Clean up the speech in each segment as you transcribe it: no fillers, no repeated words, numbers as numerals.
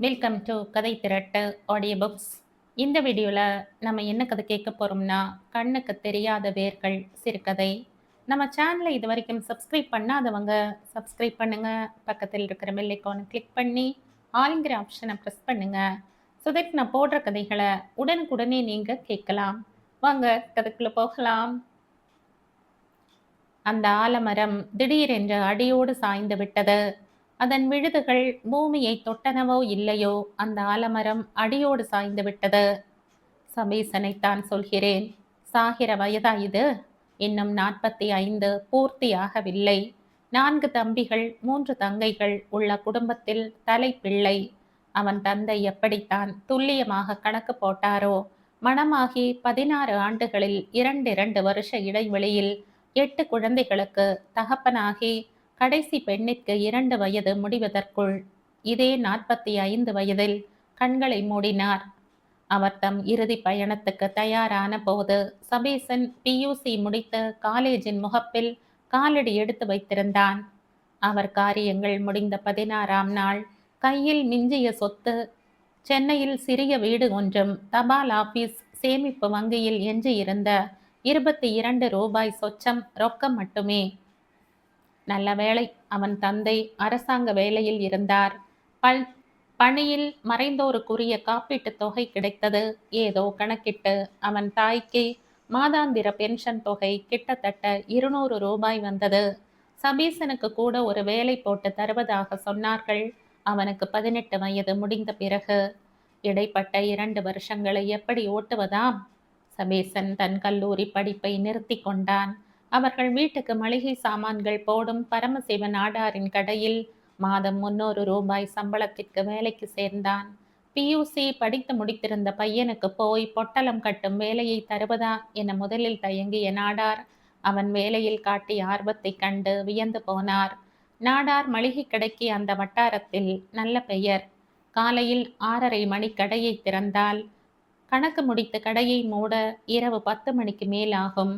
Welcome to கதை திரட்டு audio books. இந்த வீடியோவில் நம்ம என்ன கதை கேட்க போகிறோம்னா, கண்ணுக்கு தெரியாத வேர்கள் சிறுகதை. நம்ம சேனலை இது வரைக்கும் சப்ஸ்கிரைப் பண்ணாதவங்க சப்ஸ்கிரைப் பண்ணுங்கள். பக்கத்தில் இருக்கிற பெல் ஐக்கானை கிளிக் பண்ணி ஆளுங்கிற ஆப்ஷனை ப்ரெஸ் பண்ணுங்கள். ஸோ தட் நான் போடுற கதைகளை உடனுக்குடனே நீங்கள் கேட்கலாம். வாங்க கதைக்குள்ளே போகலாம். அந்த ஆலமரம் திடீரென்று அடியோடு சாய்ந்து விட்டது. அதன் விழுதுகள் பூமியை தொட்டனவோ இல்லையோ, அந்த ஆலமரம் அடியோடு சாய்ந்து விட்டது. சபீசனைத்தான் சொல்கிறேன். சாகிற வயதா இது? இன்னும் 45 பூர்த்தியாகவில்லை. 4 தம்பிகள் 3 தங்கைகள் உள்ள குடும்பத்தில் தலைப்பிள்ளை. அவன் தந்தை எப்படித்தான் துல்லியமாக கணக்கு போட்டாரோ, மணமாகி 16 ஆண்டுகளில் 2 வருஷ இடைவெளியில் 8 குழந்தைகளுக்கு தகப்பனாகி கடைசி பெண்ணிற்கு 2 வயது முடிவதற்குள் இதே 45 வயதில் கண்களை மூடினார். அவர் தம் இறுதி பயணத்துக்கு தயாரான போது சபீசன் பியூசி முடித்து காலேஜின் முகப்பில் காலடி எடுத்து வைத்திருந்தான். அவர் காரியங்கள் முடிந்த 16ஆம் நாள் கையில் மிஞ்சிய சொத்து சென்னையில் சிறிய வீடு ஒன்றும், தபால் ஆபீஸ், சேமிப்பு வங்கியில் எஞ்சியிருந்த 22 ரூபாய் சொச்சம் ரொக்கம் மட்டுமே. நல்ல வேளை, அவன் தந்தை அரசாங்க வேலையில் இருந்தார். பணியில் மறைந்தோருக்குரிய காப்பீட்டுத் தொகை கிடைத்தது. ஏதோ கணக்கிட்டு அவன் தாய்க்கு மாதாந்திர பென்ஷன் தொகை கிட்டத்தட்ட 200 ரூபாய் வந்தது. சபீசனுக்கு கூட ஒரு வேலை போட்டு தருவதாக சொன்னார்கள். அவனுக்கு 18 வயது முடிந்த பிறகு. இடைப்பட்ட 2 வருஷங்களை எப்படி ஓட்டுவதாம்? சபீசன் தன் கல்லூரி படிப்பை நிறுத்தி கொண்டான். அவர்கள் வீட்டுக்கு மளிகை சாமான்கள் போடும் பரமசிவ நாடாரின் கடையில் மாதம் 300 ரூபாய் சம்பளத்திற்கு வேலைக்கு சேர்ந்தான். பியூசி படித்து முடித்திருந்த பையனுக்கு போய் பொட்டலம் கட்டும் வேலையை தருவதா என முதலில் தயங்கிய நாடார் அவன் வேலையில் காட்டிய ஆர்வத்தை கண்டு வியந்து போனார். நாடார் மளிகை கடைக்கு அந்த வட்டாரத்தில் நல்ல பெயர். காலையில் 6:30 மணி கடையை திறந்தால் கணக்கு முடித்து கடையை மூட இரவு 10 மணிக்கு மேல் ஆகும்.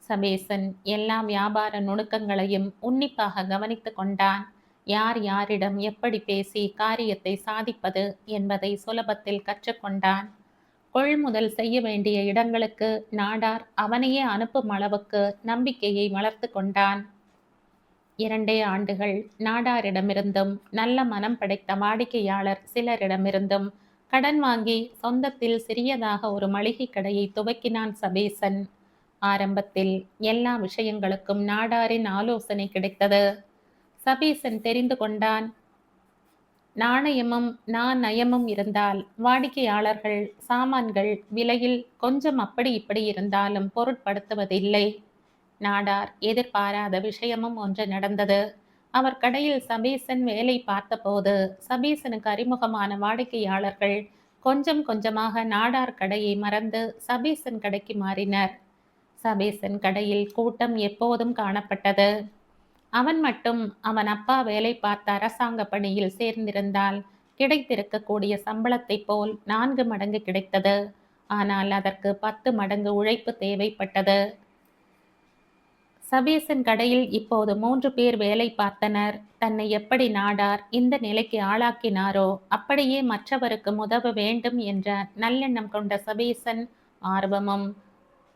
சபேசன் எல்லா வியாபார நுணுக்கங்களையும் உன்னிப்பாக கவனித்து கொண்டான். யார் யாரிடம் எப்படி பேசி காரியத்தை சாதிப்பது என்பதை சுலபத்தில் கற்றுக்கொண்டான். கொள்முதல் செய்ய வேண்டிய இடங்களுக்கு நாடார் அவனையே அனுப்பும் அளவுக்கு நம்பிக்கையை வளர்த்து கொண்டான். 2 ஆண்டுகள் நாடாரிடமிருந்தும் நல்ல மனம் படைத்த வாடிக்கையாளர் சிலரிடமிருந்தும் கடன் வாங்கி சொந்தத்தில் சிறியதாக ஒரு மளிகை கடையை துவக்கினான் சபேசன். ஆரம்பத்தில் எல்லா விஷயங்களுக்கும் நாடாரின் ஆலோசனை கிடைத்தது. சபீசன் தெரிந்து கொண்டான். நாணயமும் நயமும் இருந்தால் வாடிக்கையாளர்கள் சாமான்கள் விலையில் கொஞ்சம் அப்படி இப்படி இருந்தாலும் பொருட்படுத்துவதில்லை. நாடார் எதிர்பாராத விஷயமும் ஒன்று நடந்தது. அவர் கடையில் சபீசன் வேலை பார்த்தபோது சபீசனுக்கு அறிமுகமான வாடிக்கையாளர்கள் கொஞ்சம் கொஞ்சமாக நாடார் கடையை மறந்து சபீசன் கடைக்கு மாறினர். சபீசன் கடையில் கூட்டம் எப்போதும் காணப்பட்டது. அவன் மட்டும் அவன் அப்பா வேலை பார்த்த அரசாங்க பணியில் சேர்ந்திருந்தால் கிடைத்திருக்கக்கூடிய சம்பளத்தை போல் 4 மடங்கு கிடைத்தது. ஆனால் அதற்கு 10 மடங்கு உழைப்பு தேவைப்பட்டது. சபீசன் கடையில் இப்போது 3 பேர் வேலை பார்த்தனர். தன்னை எப்படி நாடார் இந்த நிலைக்கு ஆளாக்கினாரோ அப்படியே மற்றவருக்கு உதவ வேண்டும் என்ற நல்லெண்ணம் கொண்ட சபீசன் ஆர்வமும்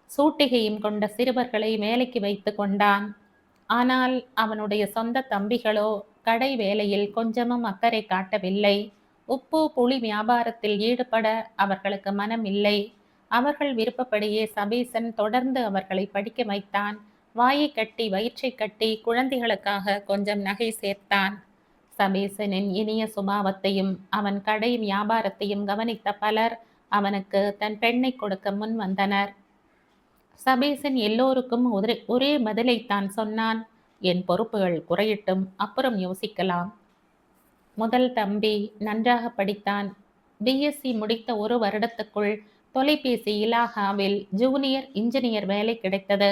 சூட்டிகையும் கொண்ட சிறுவர்களை வேலைக்கு வைத்து கொண்டான். ஆனால் அவனுடைய சொந்த தம்பிகளோ கடை வேலையில் கொஞ்சமும் அக்கறை காட்டவில்லை. உப்பு புளி வியாபாரத்தில் ஈடுபட அவர்களுக்கு மனம் இல்லை. அவர்கள் விருப்பப்படியே சபீசன் தொடர்ந்து அவர்களை படிக்க வைத்தான். வாயை கட்டி வயிற்றை கட்டி குழந்தைகளுக்காக கொஞ்சம் நகை சேர்த்தான். சபீசனின் இனிய சுபாவத்தையும் அவன் கடை வியாபாரத்தையும் கவனித்த பலர் அவனுக்கு தன் பெண்ணை கொடுக்க முன் வந்தனர். சபீசன் எல்லோருக்கும் ஒரே பதிலைத்தான் சொன்னான். என் பொறுப்புகள் குறையட்டும், அப்புறம் யோசிக்கலாம். முதல் தம்பி நன்றாக படித்தான். பிஎஸ்சி முடித்த 1 வருடத்துக்குள் தொலைபேசி இலாகாவில் ஜூனியர் இன்ஜினியர் வேலை கிடைத்தது.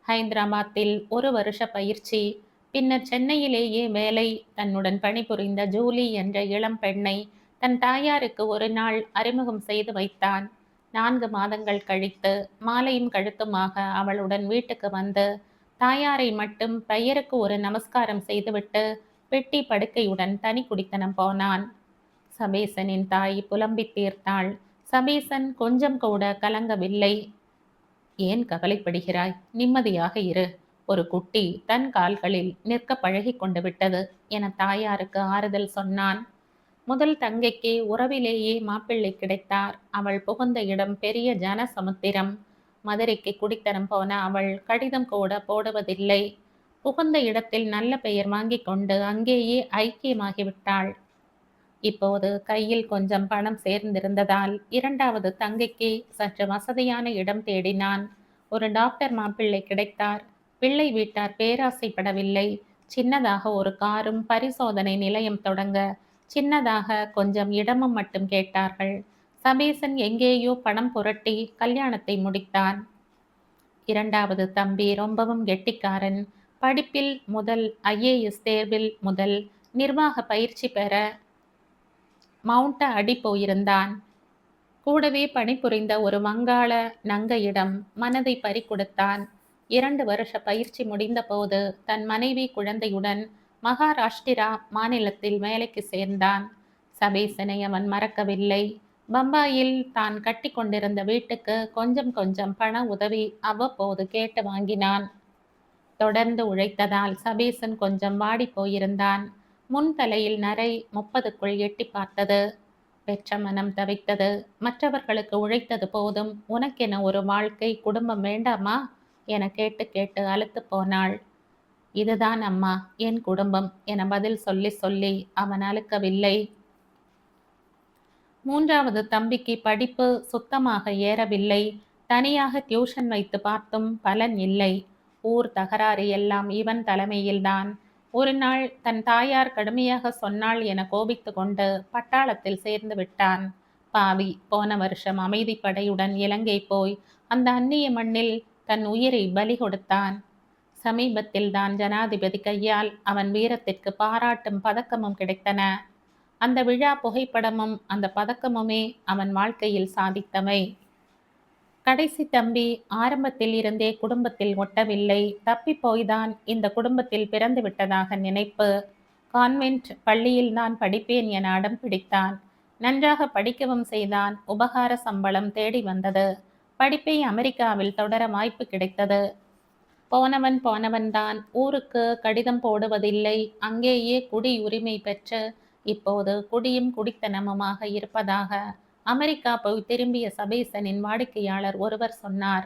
ஹைதராபாத்தில் 1 வருஷ பயிற்சி. பின்னர் சென்னையிலேயே வேலை. தன்னுடன் பணிபுரிந்த ஜூலி என்ற இளம் பெண்ணை தன் தாயாருக்கு ஒரு நாள் அறிமுகம் செய்து வைத்தான். 4 மாதங்கள் கழித்து மாலையும் கழுத்துமாக அவளுடன் வீட்டுக்கு வந்து தாயாரை மட்டும் பெயருக்கு ஒரு நமஸ்காரம் செய்துவிட்டு பெட்டி படுக்கையுடன் தனி குடித்தனம் போனான். சபேசனின் தாய் புலம்பித் தீர்த்தாள். சபேசன் கொஞ்சம் கூட கலங்கவில்லை. ஏன் கவலைப்படுகிறாய்? நிம்மதியாக இரு. ஒரு குட்டி தன் கால்களில் நிற்க பழகி கொண்டு விட்டது என தாயாருக்கு ஆறுதல் சொன்னான். முதல் தங்கைக்கு உறவிலேயே மாப்பிள்ளை கிடைத்தார். அவள் புகுந்த இடம் பெரிய ஜன சமுத்திரம். மதுரைக்கு குடித்தனம் போன அவள் கடிதம் கூட போடுவதில்லை. புகுந்த இடத்தில் நல்ல பெயர் வாங்கி கொண்டு அங்கேயே ஐக்கியமாகிவிட்டாள். இப்போது கையில் கொஞ்சம் பணம் சேர்ந்திருந்ததால் இரண்டாவது தங்கைக்கு சற்று வசதியான இடம் தேடினான். ஒரு டாக்டர் மாப்பிள்ளை கிடைத்தார். பிள்ளை வீட்டார் பேராசைப்படவில்லை. சின்னதாக ஒரு காரும் பரிசோதனை நிலையம் தொடங்க சின்னதாக கொஞ்சம் இடமும் மட்டும் கேட்டார்கள். சபேசன் எங்கேயோ பணம் புரட்டி கல்யாணத்தை முடித்தான். இரண்டாவது தம்பி ரொம்பவும் கெட்டிக்காரன். படிப்பில் முதல், IAS தேர்வில் முதல், நிர்வாக பயிற்சி பெற மவுண்ட அடி போயிருந்தான். கூடவே பணிபுரிந்த ஒரு வங்காள நங்கையிடம் மனதை பறிகொடுத்தான். 2 வருஷ பயிற்சி முடிந்த போது தன் மனைவி குழந்தையுடன் மகாராஷ்டிரா மாநிலத்தில் வேலைக்கு சேர்ந்தான். சபேசனை அவன் மறக்கவில்லை. பம்பாயில் தான் கட்டி கொண்டிருந்த வீட்டுக்கு கொஞ்சம் கொஞ்சம் பண உதவி அவ்வப்போது கேட்டு வாங்கினான். தொடர்ந்து உழைத்ததால் சபேசன் கொஞ்சம் வாடி போயிருந்தான். முன் தலையில் நரை 30க்குள் எட்டி பார்த்தது. பெற்ற மனம் தவித்தது. மற்றவர்களுக்கு உழைத்தது போதும், உனக்கென ஒரு வாழ்க்கை குடும்பம் வேண்டாமா என கேட்டு கேட்டு அலுத்து போனாள். இதுதான் அம்மா என் குடும்பம் என பதில் சொல்லி சொல்லி அவன் அலுக்கவில்லை. மூன்றாவது தம்பிக்கு படிப்பு சுத்தமாக ஏறவில்லை. தனியாக டியூஷன் வைத்து பார்த்தும் பலன் இல்லை. ஊர் தகராறு எல்லாம் இவன் தலைமையில்தான். ஒரு நாள் தன் தாயார் கடுமையாக சொன்னாள் என கோபித்து கொண்டு பட்டாளத்தில் சேர்ந்து விட்டான். பாவி, போன வருஷம் அமைதிப்படையுடன் இலங்கை போய் அந்த அந்நிய மண்ணில் தன் உயிரை பலி கொடுத்தான். சமீபத்தில் தான் ஜனாதிபதி கையால் அவன் வீரத்திற்கு பாராட்டும் பதக்கமும் கிடைத்தன. அந்த விழா புகைப்படமும் அந்த பதக்கமுமே அவன் வாழ்க்கையில் சாதித்தவை. கடைசி தம்பி ஆரம்பத்தில் இருந்தே குடும்பத்தில் ஒட்டவில்லை. தப்பி போய்தான் இந்த குடும்பத்தில் பிறந்து விட்டதாக நினைப்பு. கான்வென்ட் பள்ளியில்தான் படிப்பேன் என அடம் பிடித்தான். நன்றாக படிக்கவும் செய்தான். உபகார சம்பளம் தேடி வந்தது. படிப்பை அமெரிக்காவில் தொடர வாய்ப்பு கிடைத்தது. போனவன்தான். ஊருக்கு கடிதம் போடுவதில்லை. அங்கேயே குடியுரிமை பெற்று இப்போது குடியும் குடித்தனமுமாக இருப்பதாக அமெரிக்கா போய் திரும்பிய சபேசனின் வாடிக்கையாளர் ஒருவர் சொன்னார்.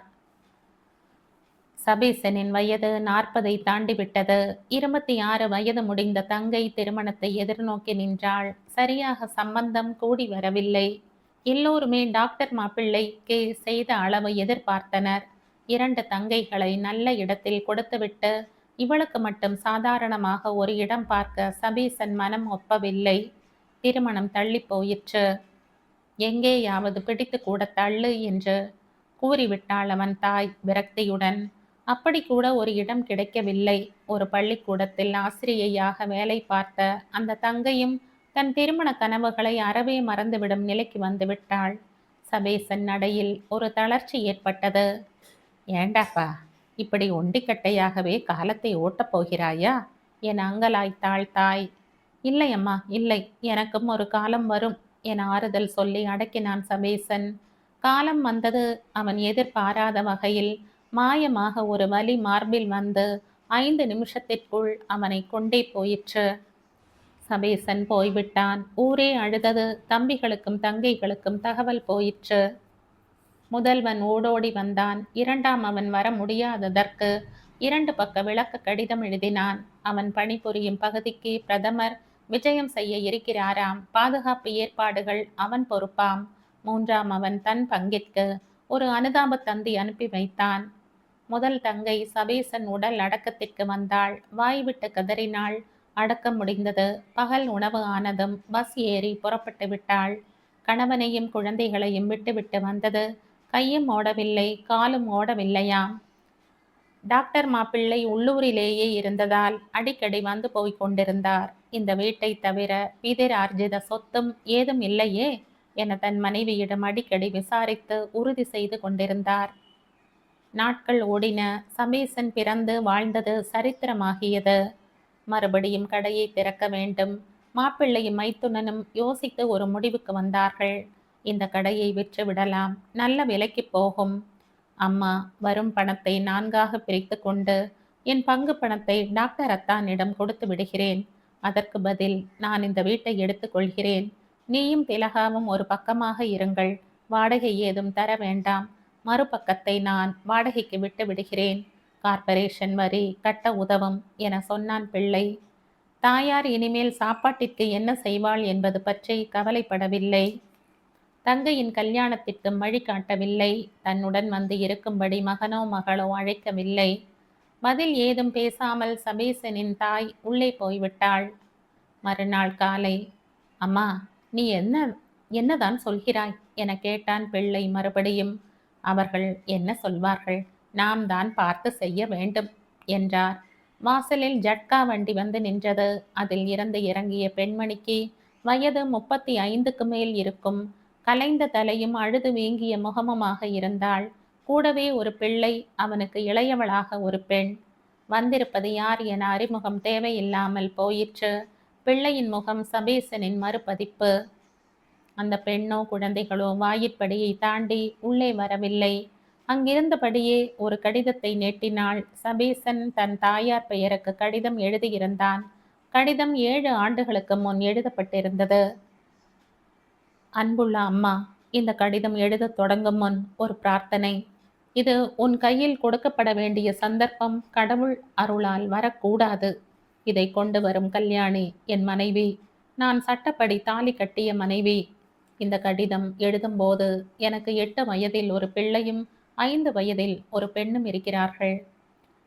சபேசனின் வயது 40ஐ தாண்டிவிட்டது. 26 வயது முடிந்த தங்கை திருமணத்தை எதிர்நோக்கி நின்றாள். சரியாக சம்பந்தம் கூடி வரவில்லை. எல்லோருமே டாக்டர் மாப்பிள்ளைக்கு செய்த அளவு எதிர்பார்த்தனர். 2 தங்கைகளை நல்ல இடத்தில் கொடுத்துவிட்டு இவளுக்கு மட்டும் சாதாரணமாக ஒரு இடம் பார்க்க சபேசன் மனம் ஒப்பவில்லை. திருமணம் தள்ளி போயிற்று. எங்கேயாவது பிடித்து கூட தள்ளு என்று கூறிவிட்டாள் அவன் தாய் விரக்தியுடன். அப்படி கூட ஒரு இடம் கிடைக்கவில்லை. ஒரு பள்ளிக்கூடத்தில் ஆசிரியையாக வேலை பார்த்த அந்த தங்கையும் தன் திருமண கனவுகளை அறவே மறந்துவிடும் நிலைக்கு வந்து விட்டாள். சபேசன் நடையில் ஒரு தளர்ச்சி ஏற்பட்டது. ஏண்டாப்பா, இப்படி ஒண்டிக்கட்டையாகவே காலத்தை ஓட்டப் போகிறாயா என அங்கலாய்த்தாள் தாய். இல்லை அம்மா, இல்லை, எனக்கும் ஒரு காலம் வரும் என ஆறுதல் சொல்லி அடக்கினான் சபேசன். காலம் வந்தது. அவன் எதிர்பாராத வகையில் மாயமாக ஒரு வலி மார்பில் வந்து 5 நிமிஷத்திற்குள் அவனை கொண்டே போயிற்று. சபேசன் போய்விட்டான். ஊரே அழுதது. தம்பிகளுக்கும் தங்கைகளுக்கும் தகவல் போயிற்று. முதல்வன் ஓடோடி வந்தான். இரண்டாம் அவன் வர முடியாததற்கு 2 பக்க விளக்க கடிதம் எழுதினான். அவன் பணிபுரியும் பகுதிக்கு பிரதமர் விஜயம் செய்ய இருக்கிறாராம். பாதுகாப்பு ஏற்பாடுகள் அவன் பொறுப்பாம். 3ஆம் அவன் தன் பங்கிற்கு ஒரு அனுதாப தந்தி அனுப்பி வைத்தான். முதல் தங்கை சபேசன் உடல் அடக்கத்திற்கு வந்தாள். வாய்விட்டு கதறினாள். அடக்கம் முடிந்தது. பகல் உணவு ஆனதும் பஸ் ஏறி புறப்பட்டு விட்டாள். கணவனையும் குழந்தைகளையும் விட்டுவிட்டு வந்தது. கையும் ஓடவில்லை, காலும் ஓடவில்லையாம். டாக்டர் மாப்பிள்ளை உள்ளூரிலேயே இருந்ததால் அடிக்கடி வந்து போய் கொண்டிருந்தார். இந்த வீட்டை தவிர பிதிரார்ஜித சொத்தும் ஏதும் இல்லையே என தன் மனைவியிடம் அடிக்கடி விசாரித்து உறுதி செய்து கொண்டிருந்தார். நாட்கள் ஓடின. சபேசன் பிறந்து வாழ்ந்தது சரித்திரமாகியது. மறுபடியும் கடையை திறக்க வேண்டும். மாப்பிள்ளையும் மைத்துனனும் யோசித்து ஒரு முடிவுக்கு வந்தார்கள். இந்த கடையை விற்று விடலாம், நல்ல விலைக்கு போகும். அம்மா, வரும் பணத்தை நான்காக பிரித்து கொண்டு என் பங்கு பணத்தை டாக்டர் அத்தானிடம் கொடுத்து விடுகிறேன். அதற்கு பதில் நான் இந்த வீட்டை எடுத்துக்கொள்கிறேன். நீயும் திலகாவும் ஒரு பக்கமாக இருங்கள். வாடகை ஏதும் தர வேண்டாம். மறுபக்கத்தை நான் வாடகைக்கு விட்டு விடுகிறேன். கார்ப்பரேஷன் வரி கட்ட உதவும் என சொன்னான் பிள்ளை. தாயார் இனிமேல் சாப்பாட்டிற்கு என்ன செய்வாள் என்பது பற்றி கவலைப்படவில்லை. தங்கையின் கல்யாணத்திற்கு வழி காட்டவில்லை. தன்னுடன் வந்து இருக்கும்படி மகனோ மகளோ அழைக்கவில்லை. பதில் ஏதும் பேசாமல் சபீசனின் தாய் உள்ளே போய்விட்டாள். மறுநாள் காலை, அம்மா, நீ என்னதான் சொல்கிறாய் என கேட்டான் பிள்ளை மறுபடியும். அவர்கள் என்ன சொல்வார்கள், நாம் தான் பார்த்து செய்ய வேண்டும் என்றார். வாசலில் ஜட்கா வண்டி வந்து நின்றது. அதில் இருந்து இறங்கிய பெண்மணிக்கு வயது 35க்கு மேல் இருக்கும். கலைந்த தலையும் அழுது வீங்கிய முகமுமாக இருந்தாள். கூடவே ஒரு பிள்ளை, அவனுக்கு இளையவளாக ஒரு பெண். வந்திருப்பது யார் என அறிமுகம் தேவையில்லாமல் போயிற்று. பிள்ளையின் முகம் சபீசனின் மறுபதிப்பு. அந்த பெண்ணோ குழந்தைகளோ வாயிற்படியை தாண்டி உள்ளே வரவில்லை. அங்கிருந்தபடியே ஒரு கடிதத்தை நீட்டினாள். சபீசன் தன் தாயார் பெயருக்கு கடிதம் எழுதியிருந்தான். கடிதம் 7 ஆண்டுகளுக்கு முன் எழுதப்பட்டிருந்தது. அன்புள்ள அம்மா, இந்த கடிதம் எழுதத் தொடங்கும் முன் ஒரு பிரார்த்தனை. இது உன் கையில் கொடுக்கப்பட வேண்டிய சந்தர்ப்பம் கடவுள் அருளால் வரக்கூடாது. இதை கொண்டு வரும் கல்யாணி என் மனைவி. நான் சட்டப்படி தாலி கட்டிய மனைவி. இந்த கடிதம் எழுதும்போது எனக்கு 8 வயதில் ஒரு பிள்ளையும் 5 வயதில் ஒரு பெண்ணும் இருக்கிறார்கள்.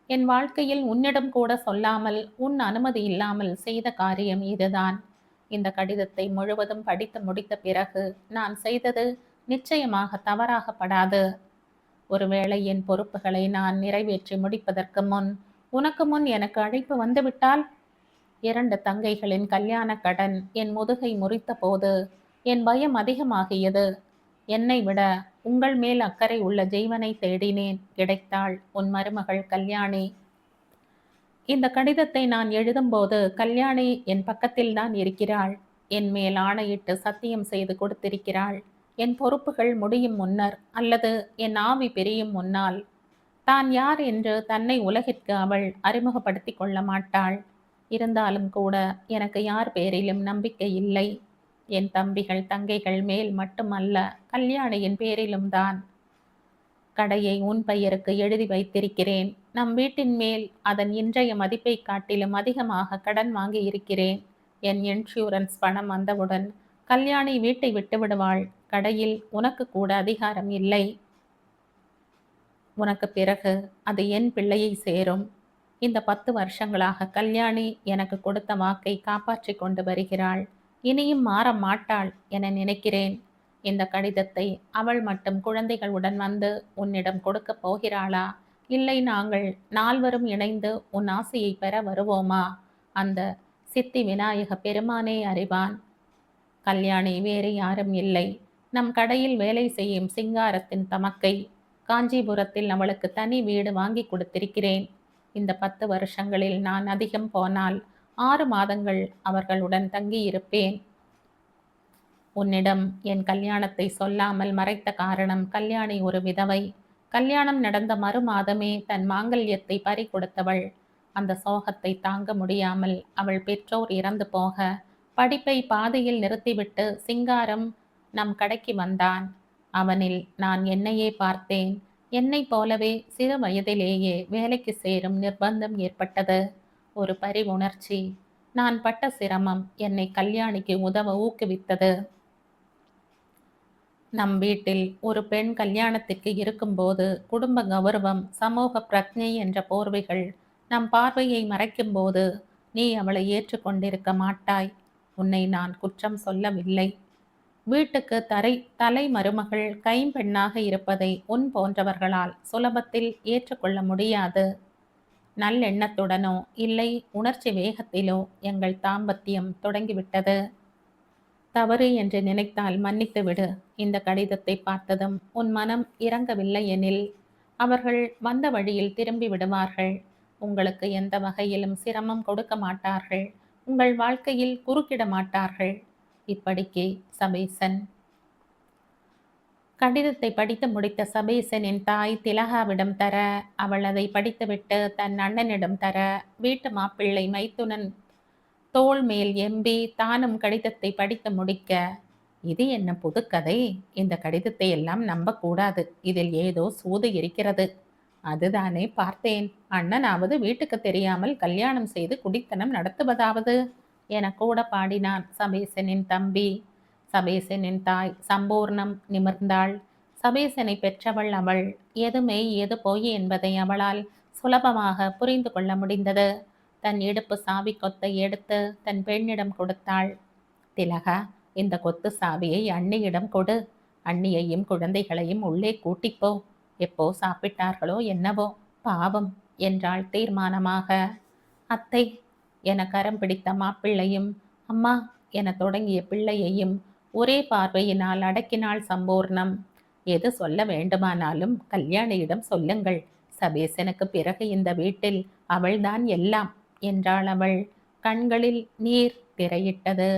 என் வாழ்க்கையில் உன்னிடம் கூட சொல்லாமல் உன் அனுமதி இல்லாமல் செய்த காரியம் இதுதான். இந்த கடிதத்தை முழுவதும் படித்து முடித்த பிறகு நான் செய்தது நிச்சயமாக தவறாகப்படாது. ஒருவேளை என் பொறுப்புகளை நான் நிறைவேற்றி முடிப்பதற்கு முன் உனக்கு முன் எனக்கு அழைப்பு வந்துவிட்டால்? 2 தங்கைகளின் கல்யாண கடன் என் முதுகை முறித்த போது என் பயம் அதிகமாகியது. என்னை விட உங்கள் மேல் அக்கறை உள்ள ஜெய்வனை தேடினேன். கிடைத்தாள் உன் மருமகள் கல்யாணி. இந்த கடிதத்தை நான் எழுதும்போது கல்யாணி என் பக்கத்தில் தான் இருக்கிறாள். என் மேல் ஆணையிட்டு சத்தியம் செய்து கொடுத்திருக்கிறாள். என் பொறுப்புகள் முடியும் முன்னர் அல்லது என் ஆவி பிரியும் முன்னால் தான் யார் என்று தன்னை உலகிற்கு அவள் அறிமுகப்படுத்தி கொள்ள மாட்டாள். இருந்தாலும் கூட எனக்கு யார் பேரிலும் நம்பிக்கை இல்லை. என் தம்பிகள் தங்கைகள் மேல் மட்டுமல்ல, கல்யாணியின் பேரிலும் தான். கடையை உன் பெயருக்கு எழுதி வைத்திருக்கிறேன். நம் வீட்டின் மேல் அதன் இன்றைய மதிப்பை காட்டிலும் அதிகமாக கடன் வாங்கி இருக்கிறேன். என் இன்சூரன்ஸ் பணம் வந்தவுடன் கல்யாணி வீட்டை விட்டு விடுவாள். கடையில் உனக்கு கூட அதிகாரம் இல்லை. உனக்கு பிறகு அது என் பிள்ளையை சேரும். இந்த 10 வருஷங்களாக கல்யாணி எனக்கு கொடுத்த வாக்கை காப்பாற்றி கொண்டு வருகிறாள். இனியும் மாற மாட்டாள் என நினைக்கிறேன். இந்த கடிதத்தை அவள் மட்டும் குழந்தைகளுடன் வந்து உன்னிடம் கொடுக்க போகிறாளா, இல்லை நாங்கள் 4வரும் இணைந்து உன் ஆசையை பெற வருவோமா? அந்த சித்தி விநாயக பெருமானே அறிவான். கல்யாணி வேறு யாரும் இல்லை. நம் கடையில் வேலை செய்யும் சிங்காரத்தின் தமக்கை. காஞ்சிபுரத்தில் அவளுக்கு தனி வீடு வாங்கி கொடுத்திருக்கிறேன். இந்த 10 வருஷங்களில் நான் அதிகம் போனால் 6 மாதங்கள் அவர்களுடன் தங்கியிருப்பேன். உன்னிடம் என் கல்யாணத்தை சொல்லாமல் மறைத்த காரணம், கல்யாணி ஒரு விதவை. கல்யாணம் நடந்த மறு மாதமே தன் மாங்கல்யத்தை பறி கொடுத்தவள். அந்த சோகத்தை தாங்க முடியாமல் அவள் பெற்றோர் இறந்து போக படிப்பை பாதியில் நிறுத்திவிட்டு சிங்காரம் நம் கடைக்கு வந்தான். அவனில் நான் என்னையே பார்த்தேன். என்னை போலவே சிறு வயதிலேயே வேலைக்கு சேரும் நிர்பந்தம் ஏற்பட்டது. ஒரு பரிவுணர்ச்சி. நான் பட்ட சிரமம் என்னை கல்யாணிக்கு உதவ ஊக்குவித்தது. நம் வீட்டில் ஒரு பெண் கல்யாணத்திற்கு இருக்கும்போது குடும்ப கௌரவம், சமூக பிரக்ஞை என்ற போர்வைகள் நம் பார்வையை மறைக்கும்போது நீ அவளை ஏற்றுக்கொண்டிருக்க மாட்டாய். உன்னை நான் குற்றம் சொல்லவில்லை. வீட்டுக்கு தலை மருமகள் கைம்பெண்ணாக இருப்பதை உன் போன்றவர்களால் சுலபத்தில் ஏற்றுக்கொள்ள முடியாது. நல்லெண்ணத்துடனோ இல்லை உணர்ச்சி வேகத்திலோ எங்கள் தாம்பத்தியம் தொடங்கிவிட்டது. தவறு என்று நினைத்தால் மன்னித்து விடு. இந்த கடிதத்தை பார்த்ததும் உன் மனம் இறங்கவில்லை எனில் அவர்கள் வந்த வழியில் திரும்பி விடுவார்கள். உங்களுக்கு எந்த வகையிலும் சிரமம் கொடுக்க மாட்டார்கள். உங்கள் வாழ்க்கையில் குறுக்கிட மாட்டார்கள். இப்படிக்கு சபேசன். கடிதத்தை படித்து முடித்த சபேசனின் தாய் திலகாவிடம் தர, அவள் அதை படித்துவிட்டு தன் அண்ணனிடம் தர, வீட்டு மாப்பிள்ளை மைத்துனன் தோள் மேல் எம்பி தானும் கடிதத்தை படித்து முடிக்க, இது என்ன புதுக்கதை? இந்த கடிதத்தை எல்லாம் நம்பக்கூடாது. இதில் ஏதோ சூது இருக்கிறது. அதுதானே பார்த்தேன். அண்ணனாவது வீட்டுக்கு தெரியாமல் கல்யாணம் செய்து குடித்தனம் நடத்துவதாவது என கூட பாடினான் சபேசனின் தம்பி. சபேசனின் தாய் சம்பூர்ணம் நிமிர்ந்தாள். சபேசனை பெற்றவள் அவள். எது மெய் எது பொய் என்பதை அவளால் சுலபமாக புரிந்து கொள்ள முடிந்தது. தன் இடுப்பு சாவி கொத்தை எடுத்து தன் பெண்ணிடம் கொடுத்தாள். திலகா, இந்த கொத்து சாவியை அண்ணியிடம் கொடு. அண்ணியையும் குழந்தைகளையும் உள்ளே கூட்டிப்போ. எப்போ சாப்பிட்டார்களோ என்னவோ, பாவம் என்றாள் தீர்மானமாக. அத்தை என கரம் பிடித்த மாப்பிள்ளையும், அம்மா என தொடங்கிய பிள்ளையையும் ஒரே பார்வையினால் அடக்கினாள் சம்பூர்ணம். எது சொல்ல வேண்டுமானாலும் கல்யாணியிடம் சொல்லுங்கள். சபேசனுக்கு பிறகு இந்த வீட்டில் அவள்தான் எல்லாம் என்றாள் அவள். கண்களில் நீர் திரையிட்டது.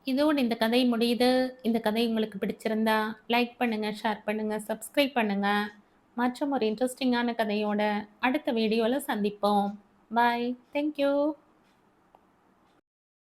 இதோடு இந்த கதை முடியுது. இந்த கதை உங்களுக்கு பிடிச்சிருந்தா லைக் பண்ணுங்க, ஷேர் பண்ணுங்க, சப்ஸ்கிரைப் பண்ணுங்க. மற்றும் ஒரு இன்ட்ரெஸ்டிங்கான கதையோட அடுத்த வீடியோவில் சந்திப்போம். பாய். தேங்க்யூ.